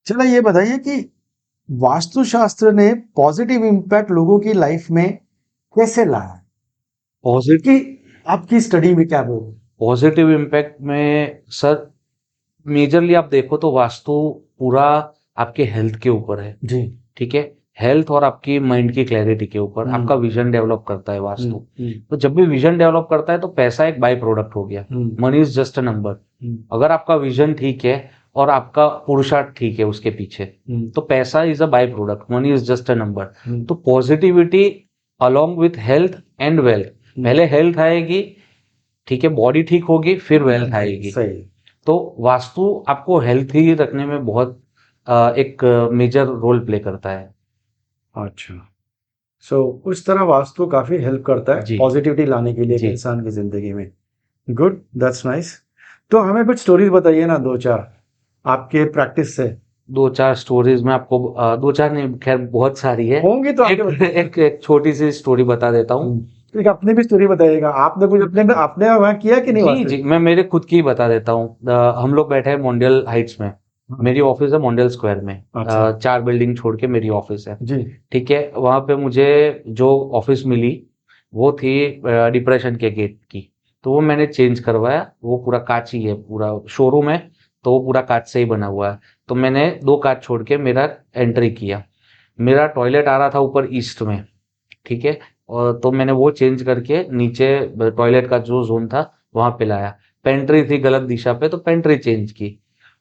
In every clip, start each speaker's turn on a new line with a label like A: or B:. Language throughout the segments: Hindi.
A: चलो ये बताइए कि वास्तुशास्त्र ने पॉजिटिव इम्पैक्ट लोगों की लाइफ में कैसे लाया?
B: पॉजिटिव
A: कि आपकी स्टडी में क्या बोल?
B: पॉजिटिव इम्पैक्ट में सर, मेजरली आप देखो तो वास्तु पूरा आपके हेल्थ के ऊपर है।
A: जी।
B: ठीक है। हेल्थ और आपकी माइंड की क्लैरिटी के ऊपर
A: हम्म,
B: आपका विजन डेवलप करता है
A: हम्म,
B: वास्तु। तो जब भी विजन डेवलप करता है तो पैसा एक बाई प्रोडक्ट हो गया। Money is just a number. अगर आपका विजन ठीक है और आपका पुरुषार्थ ठीक है उसके पीछे, तो पैसा is a by product, money is just a number. तो positivity along with health and wealth, पहले हेल्थ आएगी, ठीक है, बॉडी ठीक होगी, फिर वेल्थ आएगी।
A: सही।
B: तो वास्तु आपको हेल्थी रखने में बहुत एक मेजर रोल प्ले करता है।
A: अच्छा, सो उस तरह वास्तु काफी हेल्प करता है
B: जी
A: पॉजिटिविटी लाने के लिए एक
B: जी।
A: इंसान की जिंदगी में। Good, that's nice. तो हमें कुछ स्टोरीज बताइए ना, दो चार आपके प्रैक्टिस से।
B: दो चार स्टोरीज में आपको दो चार नहीं, खैर बहुत सारी है।
A: होंगी तो
B: एक
A: आपके बताइए।
B: एक छोटी सी स्टोरी बता देता हूँ।
A: तो एक अपनी भी स्टोरी बताइएगा, आपने कुछ अपने अपने वहाँ किया कि नहीं
B: जी
A: वास्तु?
B: जी, मैं मेरे खुद की ही बता देता हूँ। हम लोग बैठे हैं मॉन्डियल हाइट्स में। मेरी ऑफिस है मॉन्डियल स्क्वायर में।
A: अच्छा।
B: 4 बिल्डिंग छोड़ के मेरी ऑफिस है।
A: जी।
B: ठीक है, वहां पे मुझे जो ऑफिस मिली वो थी डिप्रेशन के गेट की। तो वो मैंने चेंज करवाया, वो पूरा कांच ही है, पूरा शोरूम है, तो वो पूरा कांच से ही बना हुआ है। तो मैंने 2 कांच छोड़ के मेरा एंट्री किया। मेरा टॉयलेट आ रहा था ऊपर ईस्ट में। ठीक है। और तो मैंने वो चेंज करके नीचे टॉयलेट का जो जोन था वहां पे लाया। पेंट्री थी गलत दिशा पे, तो पेंट्री चेंज की।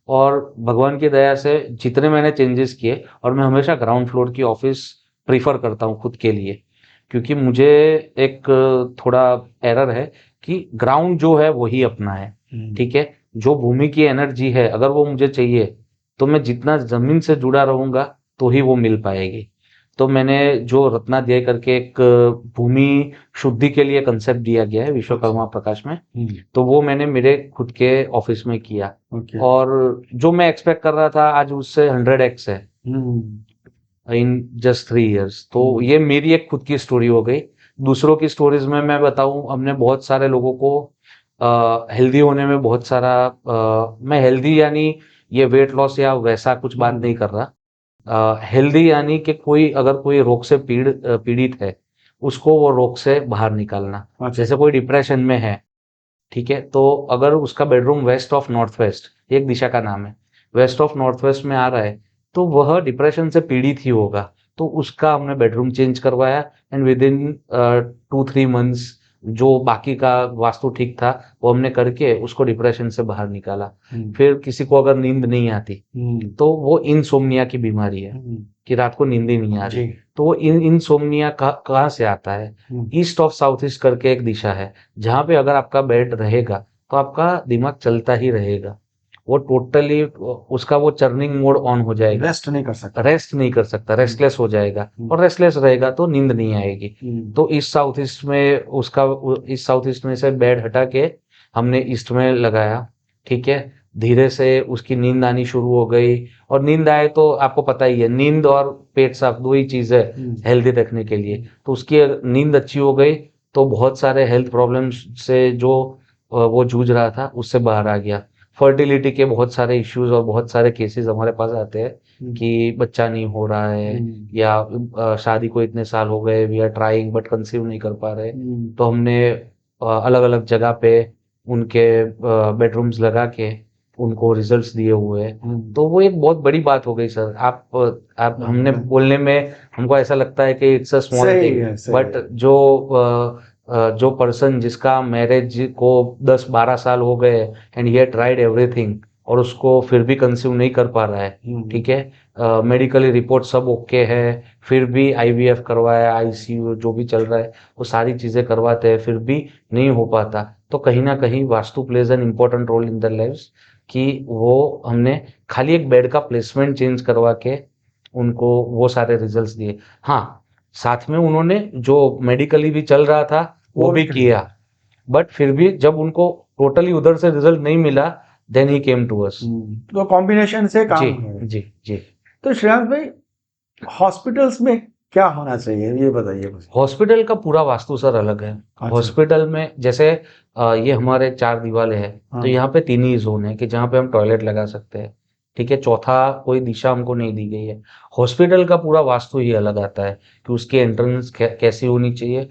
B: और भगवान की दया से जितने मैंने चेंजेस किए, और मैं हमेशा ग्राउंड फ्लोर की ऑफिस प्रीफर करता हूँ खुद के लिए, क्योंकि मुझे एक थोड़ा एरर है कि ग्राउंड जो है वही अपना है। ठीक है। जो भूमि की एनर्जी है अगर वो मुझे चाहिए, तो मैं जितना जमीन से जुड़ा रहूंगा तो ही वो मिल पाएगी। तो मैंने जो रत्नाध्याय करके एक भूमि शुद्धि के लिए कंसेप्ट दिया गया है विश्वकर्मा प्रकाश में, तो वो मैंने मेरे खुद के ऑफिस में किया।
A: ओके।
B: और जो मैं एक्सपेक्ट कर रहा था आज उससे 100x है इन जस्ट 3 इयर्स। तो ये मेरी एक खुद की स्टोरी हो गई। दूसरों की स्टोरीज में मैं बताऊं, हमने बहुत सारे लोगों को हेल्दी होने में बहुत सारा मैं हेल्दी यानी ये वेट लॉस या वैसा कुछ बात नहीं कर रहा। हेल्दी यानी कि कोई अगर कोई रोग से पीड़ित है, उसको वो रोग से बाहर निकालना।
A: अच्छा।
B: जैसे कोई डिप्रेशन में है, ठीक है, तो अगर उसका bedroom west of north west, एक दिशा का नाम है, वेस्ट ऑफ नॉर्थ वेस्ट में आ रहा है, तो वह डिप्रेशन से पीड़ित ही होगा। तो उसका हमने बेडरूम चेंज करवाया, एंड विद इन 2-3 मंथ्स जो बाकी का वास्तु ठीक था वो हमने करके उसको डिप्रेशन से बाहर निकाला। फिर किसी को अगर नींद नहीं आती, तो वो इंसोम्निया की बीमारी है कि रात को नींद ही नहीं आ रही।
A: जी।
B: तो वो इंसोम्निया कहाँ से आता है? ईस्ट ऑफ साउथ ईस्ट करके एक दिशा है, जहां पे अगर आपका बेड रहेगा तो आपका दिमाग चलता ही रहेगा। वो टोटली उसका वो चर्निंग मोड ऑन हो जाएगा।
A: रेस्ट नहीं कर सकता।
B: रेस्ट नहीं कर सकता, रेस्टलेस हो जाएगा, और रेस्टलेस रहेगा तो नींद नहीं आएगी। तो इस साउथ ईस्ट में उसका इस साउथ ईस्ट में से बेड हटा के हमने ईस्ट में लगाया। ठीक है। धीरे से उसकी नींद आनी शुरू हो गई। और नींद आए तो आपको पता ही है, नींद और पेट साफ दो ही चीज है हेल्दी रखने के लिए। तो उसकी नींद अच्छी हो गई, तो बहुत सारे हेल्थ प्रॉब्लम्स से जो वो जूझ रहा था उससे बाहर आ गया। फर्टिलिटी के बहुत सारे इश्यूज और बहुत सारे केसेस हमारे पास आते हैं कि बच्चा नहीं हो रहा है, या शादी को इतने साल हो गए, we are trying but conceive नहीं कर पा रहे। तो हमने अलग अलग जगह पे उनके बेडरूम्स लगा के उनको रिजल्ट्स दिए हुए हैं। तो वो एक बहुत बड़ी बात हो गई सर। आप हमने बोलने में हमको ऐसा लगता है कि इट्स अ स्मॉल
A: सही
B: थिंग,
A: है, सही
B: बट
A: है।
B: जो पर्सन जिसका मैरिज को 10-12 साल हो गए एंड ही ट्राइड एवरीथिंग, और उसको फिर भी कंसीव नहीं कर पा रहा है, ठीक है, मेडिकली रिपोर्ट सब ओके है, फिर भी आईवीएफ करवाया, आईसीयू जो भी चल रहा है वो सारी चीजें करवाते हैं, फिर भी नहीं हो पाता। तो कहीं ना कहीं vastu plays an important role in the lives, कि वो हमने खाली एक बेड का प्लेसमेंट चेंज करवा के उनको वो सारे रिजल्ट्स दिए। हाँ, साथ में उन्होंने जो मेडिकली भी चल रहा था वो भी किया, बट फिर भी जब उनको टोटली उधर से रिजल्ट नहीं मिला, then he came to us.
A: तो कॉम्बिनेशन से
B: जी
A: काम है।
B: जी जी।
A: तो श्रेयांश भाई, हॉस्पिटल्स में क्या होना चाहिए ये बताइए मुझे।
B: हॉस्पिटल का पूरा वास्तु सर अलग है।
A: अच्छा।
B: हॉस्पिटल में जैसे ये हमारे 4 दीवारें हैं, तो
A: हाँ।
B: यहाँ पे 3 ही जोन है कि जहाँ पे हम टॉयलेट लगा सकते हैं। ठीक है, चौथा कोई दिशा हमको नहीं दी गई है। हॉस्पिटल का पूरा वास्तु ही अलग आता है कि उसकी एंट्रेंस कैसी होनी चाहिए।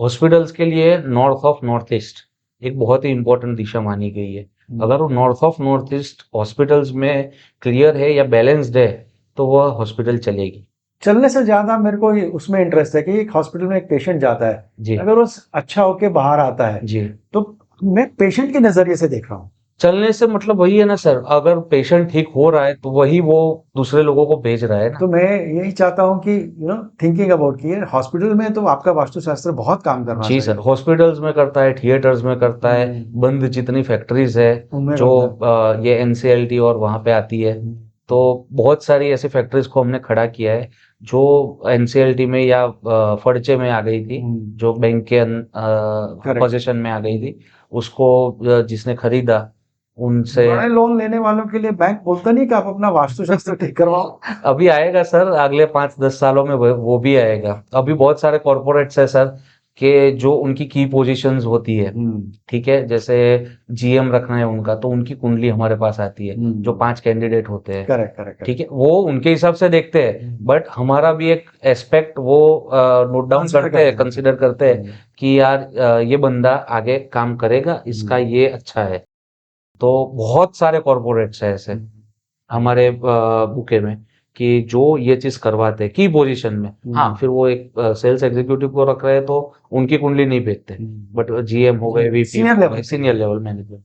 B: हॉस्पिटल्स के लिए नॉर्थ ऑफ नॉर्थ ईस्ट एक बहुत ही इंपॉर्टेंट दिशा मानी गई है। अगर वो north of north east hospitals में क्लियर है या बैलेंस्ड है तो वह हॉस्पिटल चलेगी।
A: चलने से ज्यादा मेरे को उसमें इंटरेस्ट है कि एक हॉस्पिटल में एक पेशेंट जाता है,
B: जी
A: अगर वो अच्छा होके बाहर आता है
B: जी।
A: तो मैं पेशेंट के नजरिए से देख रहा हूँ।
B: चलने से मतलब वही है ना सर, अगर पेशेंट ठीक हो रहा है तो वही वो दूसरे लोगों को भेज रहा है ना।
A: तो मैं यही चाहता हूँ कि थिंकिंग अबाउट कि हॉस्पिटल में तो आपका वास्तुशास्त्र बहुत काम करना
B: जी सर,
A: चाहिए।
B: हॉस्पिटल्स में करता है, थिएटर्स में करता है, बंद जितनी फैक्ट्रीज है
A: उनमें
B: जो
A: करता है।
B: ये एनसीएलटी और वहां पे आती है, तो बहुत सारी ऐसी फैक्ट्रीज को हमने खड़ा किया है जो एनसीएलटी में या फर्चे में आ गई थी, जो बैंक के
A: करेक्ट।
B: पोजीशन में आ गई थी, उसको जिसने खरीदा उनसे।
A: बड़े लोन लेने वालों के लिए बैंक बोलता नहीं कि आप अपना वास्तुशास्त्र ठीक करवाओ।
B: अभी आएगा सर, अगले 5-10 सालों में वो भी आएगा। अभी बहुत सारे कॉर्पोरेट्स है सर के जो उनकी की पोजीशंस होती है, ठीक है, जैसे जीएम रखना है उनका तो उनकी कुंडली हमारे पास आती है, जो 5 कैंडिडेट होते हैं,
A: करेक्ट करेक्ट।
B: ठीक है, वो उनके हिसाब से देखते हैं, बट हमारा भी एक एस्पेक्ट वो नोट डाउन
A: Consider
B: करते हैं,
A: करते हैं।
B: कंसिडर करते हैं कि यार ये बंदा आगे काम करेगा, इसका ये अच्छा है। तो बहुत सारे कॉर्पोरेट्स है ऐसे हमारे बुके में कि जो ये चीज करवाते हैं की पोजीशन में। हाँ, फिर वो एक सेल्स एग्जीक्यूटिव को रख रहे हैं तो उनकी कुंडली नहीं बेचते, बट जीएम हो गए, वीपी
A: Senior
B: हो
A: level
B: गए,
A: पे।
B: Senior level manager